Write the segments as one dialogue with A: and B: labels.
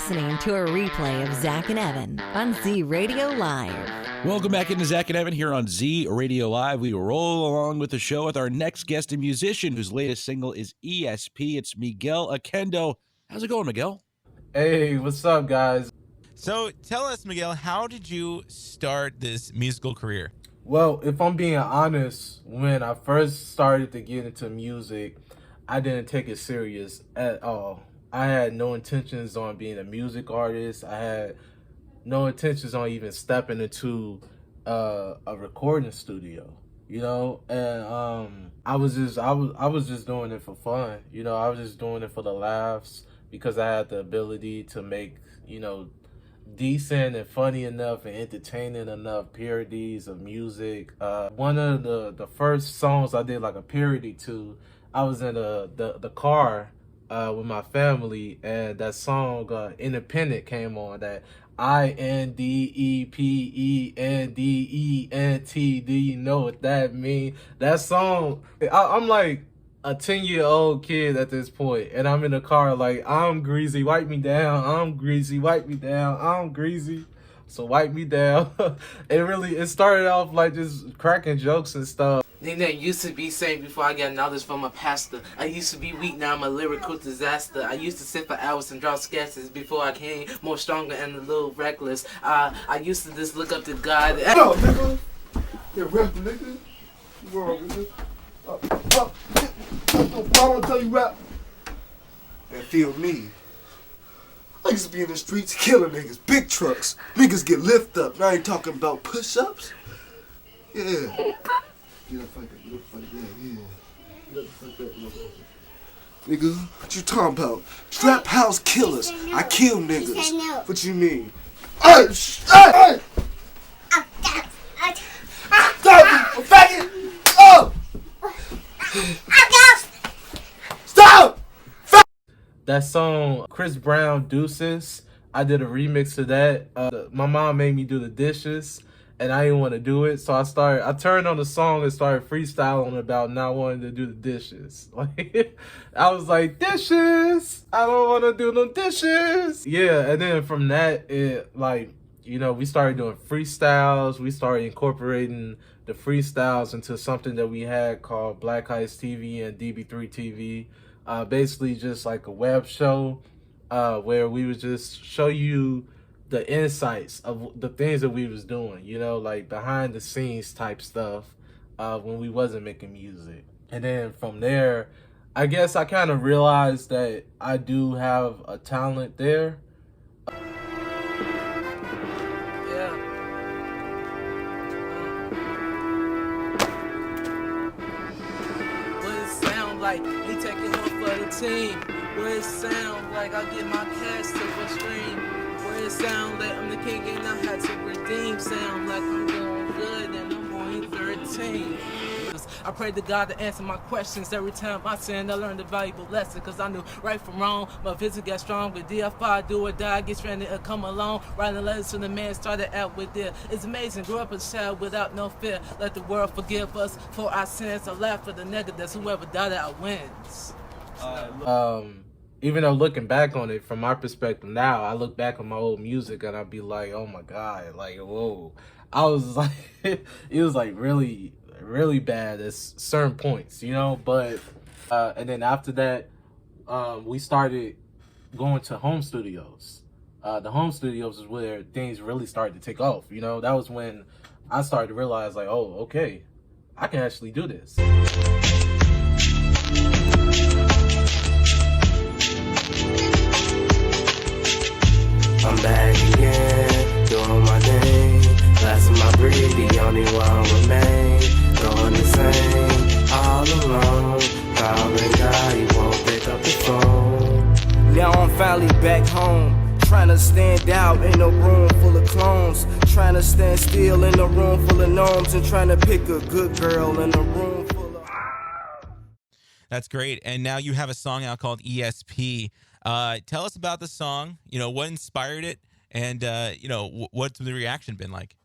A: listening to a replay of Zach and Evan on Z Radio Live.
B: Welcome back into Zach and Evan here on Z Radio Live. We roll along with the show with our next guest and musician whose latest single is ESP. It's Mighel Akando. How's it going, Miguel?
C: Hey, what's up, guys?
D: So tell us, Miguel, how did you start this musical career?
C: Well, if I'm being honest, when I first started to get into music, I didn't take it serious at all. I had no intentions on being a music artist. I had no intentions on even stepping into a recording studio, and I was just doing it for fun. I was just doing it for the laughs because I had the ability to make, decent and funny enough and entertaining enough parodies of music. One of the first songs I did like a parody to, I was in the car with my family, and that song Independent came on. That INDEPENDENT. Do you know what that mean? That song, I'm like a 10-year-old kid at this point, and I'm in the car like, I'm greasy, wipe me down. I'm greasy, wipe me down. I'm greasy, so wipe me down. It started off like just cracking jokes and stuff.
E: Nigga used to be saved before I got knowledge from a pastor. I used to be weak, now I'm a lyrical disaster. I used to sit for hours and draw sketches before I came more stronger and a little reckless. I used to just look up to God.
F: No, nigga. Yeah, rap, nigga. You wrong, nigga. I don't tell you rap. And feel me. I used to be in the streets killing niggas, big trucks. Niggas get lift up. Now I ain't talking about push-ups. Yeah. Get up like that, yeah. Get up like that, nigga, what you talking about? Trap house killers. I kill niggas. What you mean? Hey! Stop it, faggot! Oh! Stop!
C: That song, Chris Brown, Deuces, I did a remix of that. My mom made me do the dishes, and I didn't want to do it, so I turned on the song and started freestyling about not wanting to do the dishes. Like, I was like, dishes! I don't want to do no dishes! Yeah, and then from that, we started doing freestyles. We started incorporating the freestyles into something that we had called Black Eyce TV and DB3 TV. Basically just like a web show where we would just show you the insights of the things that we was doing, like behind the scenes type stuff when we wasn't making music. And then from there, I guess I kind of realized that I do have a talent there.
E: Like me taking one for the team. What it sound like I get my cash to a stream. What it sound like I'm the king and I had to redeem. Sound like I'm doing good and I'm only 13. I pray to God to answer my questions. Every time I sin, I learned a valuable lesson. Cause I knew right from wrong. My vision got strong. With DFI, do or die, get stranded or come along. Writing letters to the man, started out with there. It's amazing, grew up a child without no fear. Let the world forgive us for our sins. I laugh for the negatives. Whoever died out wins.
C: Even though looking back on it from my perspective now, I look back on my old music and I'd be like, oh my God, like, whoa. I was like, it was like really bad at certain points, but and then after that we started going to home studios. The home studios is where things really started to take off. That was when I started to realize, like, oh, okay, I can actually do this.
G: I'm back again, doing my thing. Blasting my breed, the only one remain. Going the same, all alone. Calling God, he won't pick up the phone. Now I'm finally back home, trying to stand out in a room full of clones. Trying to stand still in a room full of gnomes. And trying to pick a good girl in a room full of...
D: That's great. And now you have a song out called ESP. Tell us about the song, what inspired it, and, what's the reaction been like?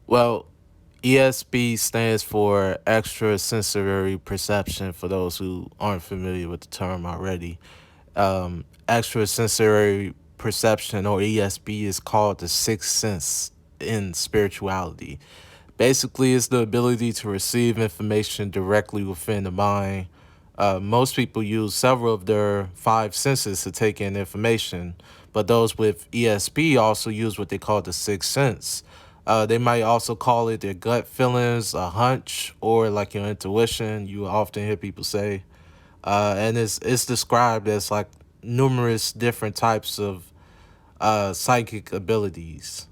C: Well, ESP stands for extrasensory perception, for those who aren't familiar with the term already. Extrasensory perception, or ESP, is called the sixth sense in spirituality. Basically, it's the ability to receive information directly within the mind. Most people use several of their five senses to take in information, but those with ESP also use what they call the sixth sense. They might also call it their gut feelings, a hunch, or like your intuition. You often hear people say, and it's described as like numerous different types of psychic abilities.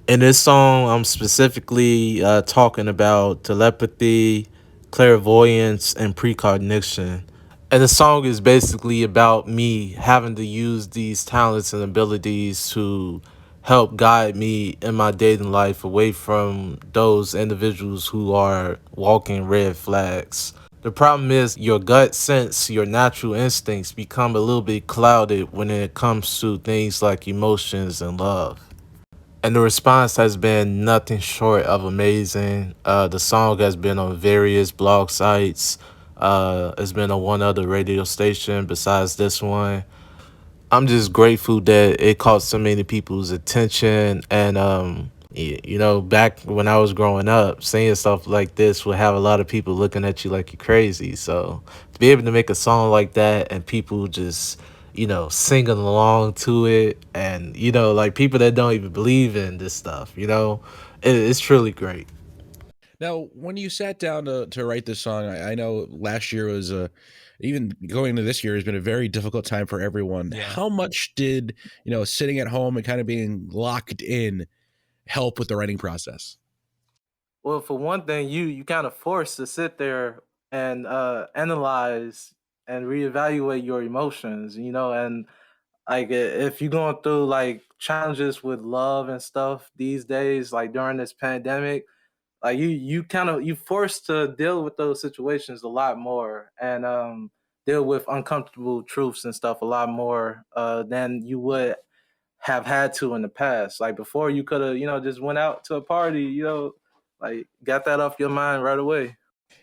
C: In this song, I'm specifically talking about telepathy, clairvoyance, and precognition. And the song is basically about me having to use these talents and abilities to help guide me in my dating life away from those individuals who are walking red flags. The problem is your gut sense, your natural instincts become a little bit clouded when it comes to things like emotions and love. And the response has been nothing short of amazing. The song has been on various blog sites. It's been on one other radio station besides this one. I'm just grateful that it caught so many people's attention. And, you know, back when I was growing up, seeing stuff like this would have a lot of people looking at you like you're crazy. So to be able to make a song like that and people just, you know, singing along to it, and, you know, like people that don't even believe in this stuff, you know, it's truly great.
B: Now, when you sat down to write this song, I know last year was even going into this year has been a very difficult time for everyone.
D: Yeah.
B: How much did, you know, sitting at home and kind of being locked in help with the writing process?
C: Well, for one thing, you kind of forced to sit there and analyze and reevaluate your emotions, you know, and like if you're going through like challenges with love and stuff these days, like during this pandemic, like you kind of you forced to deal with those situations a lot more, and deal with uncomfortable truths and stuff a lot more than you would have had to in the past. Like before, you could have, you know, just went out to a party, you know, like got that off your mind right away.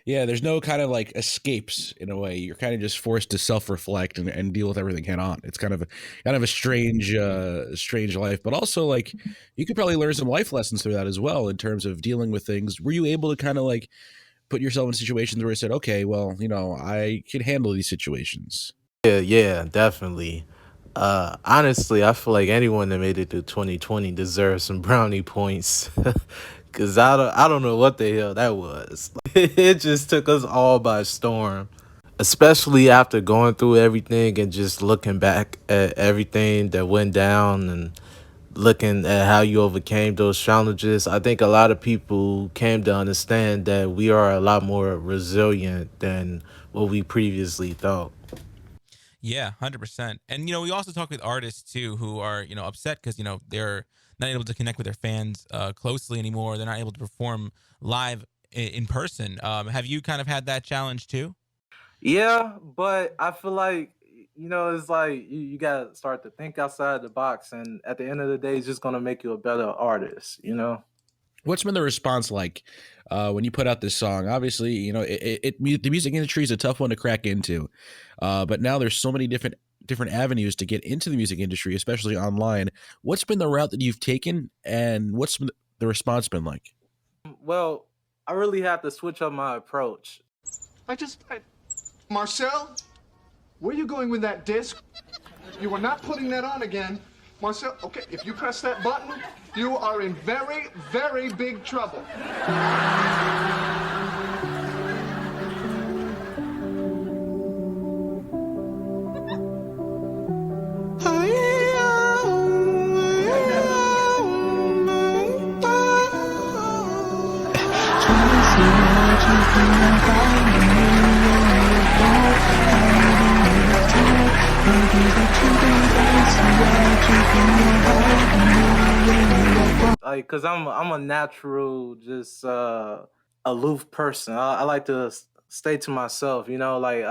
B: Yeah, there's no kind of like escapes in a way. You're kind of just forced to self-reflect and deal with everything head on. It's kind of a strange life, but also like you could probably learn some life lessons through that as well in terms of dealing with things. Were you able to kind of like put yourself in situations where you said, okay, well, you know, I can handle these situations?
C: Yeah, definitely. Honestly, I feel like anyone that made it to 2020 deserves some brownie points. Cause I don't know what the hell that was. It just took us all by storm. Especially after going through everything and just looking back at everything that went down and looking at how you overcame those challenges. I think a lot of people came to understand that we are a lot more resilient than what we previously thought.
D: Yeah, 100%. And we also talk with artists too who are upset because they're not able to connect with their fans closely anymore. They're not able to perform live in person. Have you kind of had that challenge too?
C: Yeah, but I feel like it's like you gotta start to think outside the box, and at the end of the day, it's just gonna make you a better artist. You know.
B: What's been the response like when you put out this song? Obviously, you know, the music industry is a tough one to crack into, but now there's so many different avenues to get into the music industry, especially online. What's been the route that you've taken, and what's the response been like?
C: Well, I really have to switch up my approach.
H: Marcel, where are you going with that disc? You are not putting that on again. Marcel, okay, if you press that button, you are in very, very big trouble.
C: Like, cause I'm a natural, just aloof person. I like to stay to myself. You know, like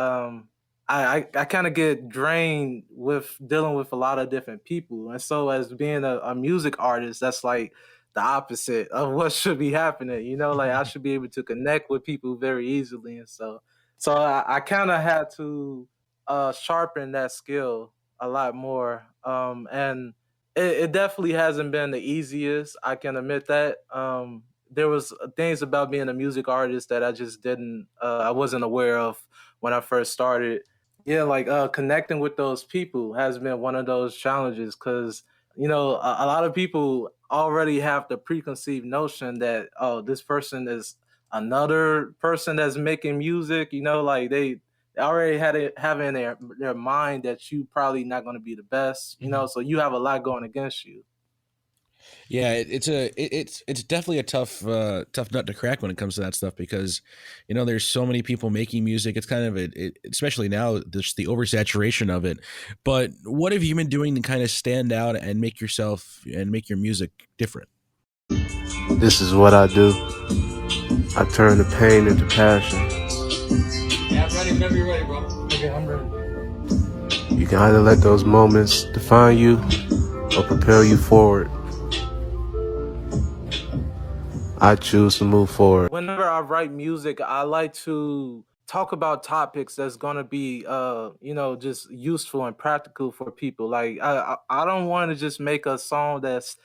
C: I kind of get drained with dealing with a lot of different people, and so as being a music artist, that's like the opposite of what should be happening. You know, like I should be able to connect with people very easily, and so I kind of had to sharpen that skill. a lot more. And it definitely hasn't been the easiest. I can admit that. There was things about being a music artist that I just didn't, I wasn't aware of when I first started. Yeah, like connecting with those people has been one of those challenges because a lot of people already have the preconceived notion that, oh, this person is another person that's making music. Like they already had it having their mind that you probably not going to be the best. So you have a lot going against you.
B: Yeah, it's definitely a tough nut to crack when it comes to that stuff because there's so many people making music. It's kind of especially now there's the oversaturation of it. But what have you been doing to kind of stand out and make yourself and make your music different?
G: This is what I do. I turn the pain into passion.
I: Yeah, I'm ready whenever you're ready, bro.
C: Okay, I'm ready.
G: You can either let those moments define you or propel you forward. I choose to move forward.
C: Whenever I write music, I like to talk about topics that's gonna be, just useful and practical for people. Like I don't want to just make a song that's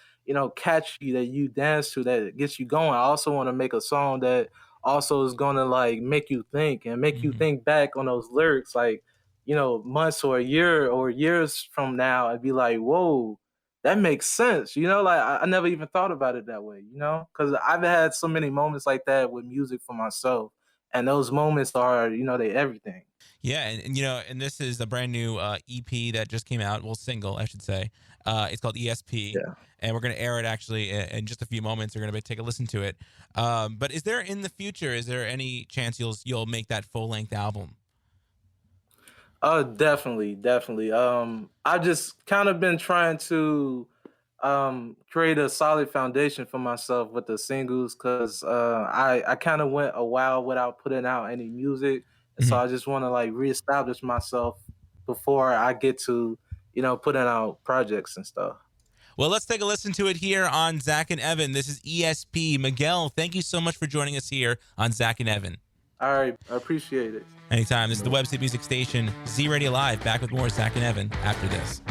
C: catchy that you dance to that gets you going. I also want to make a song that also is gonna like make you think and make you think back on those lyrics, like months or a year or years from now, and be like, whoa, that makes sense. Like I never even thought about it that way, because I've had so many moments like that with music for myself. And those moments are, they everything.
D: Yeah, and this is a brand new EP that just came out. Well, single, I should say. It's called ESP,
C: Yeah.
D: and we're gonna air it actually in just a few moments. You're gonna take a listen to it. But is there in the future? Is there any chance you'll make that full length album?
C: Definitely, definitely. I've just kind of been trying to create a solid foundation for myself with the singles because I kind of went a while without putting out any music, and so
D: Mhm.
C: I just want to like reestablish myself before I get to putting out projects and stuff.
D: Well, let's take a listen to it here on Zach and Evan. This is ESP. Miguel, thank you so much for joining us here on Zach and Evan.
C: All right, I appreciate it.
D: Anytime. This is the Web City Music Station, Z Radio Live. Back with more Zach and Evan after this.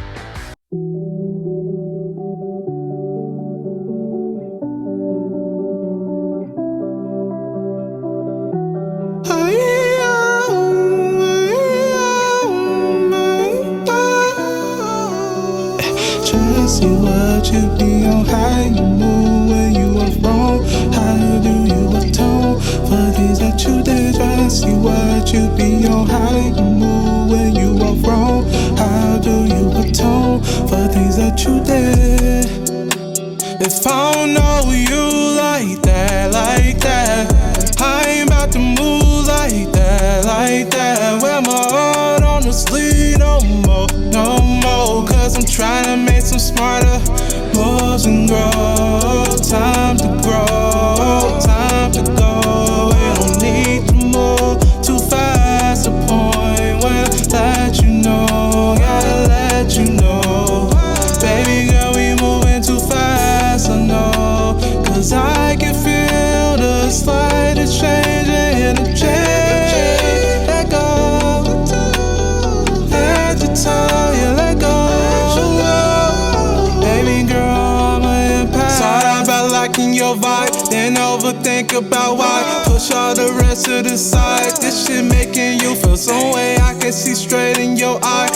J: Just see what you be on, how you move when you are wrong. How do you atone for things that you did? Just see what you be on, how you move when you are wrong. How do you atone for things that you did? If I don't know you like that, I ain't about to move like that. Wear my heart on the sleeve no more, cause I'm trying to make some smarter moves and grow. Time to grow, time to go. We don't need to move too fast, the point when I let you know, gotta let you know. Baby girl, we moving too fast, I know, cause I can feel the slightest change in the change. Let go, let you tell you, let go. Baby girl, I'm an impact. Sorry about lacking your vibe, then overthink about why. Push all the rest to the side. This shit making you feel some way, I can see straight in your eye.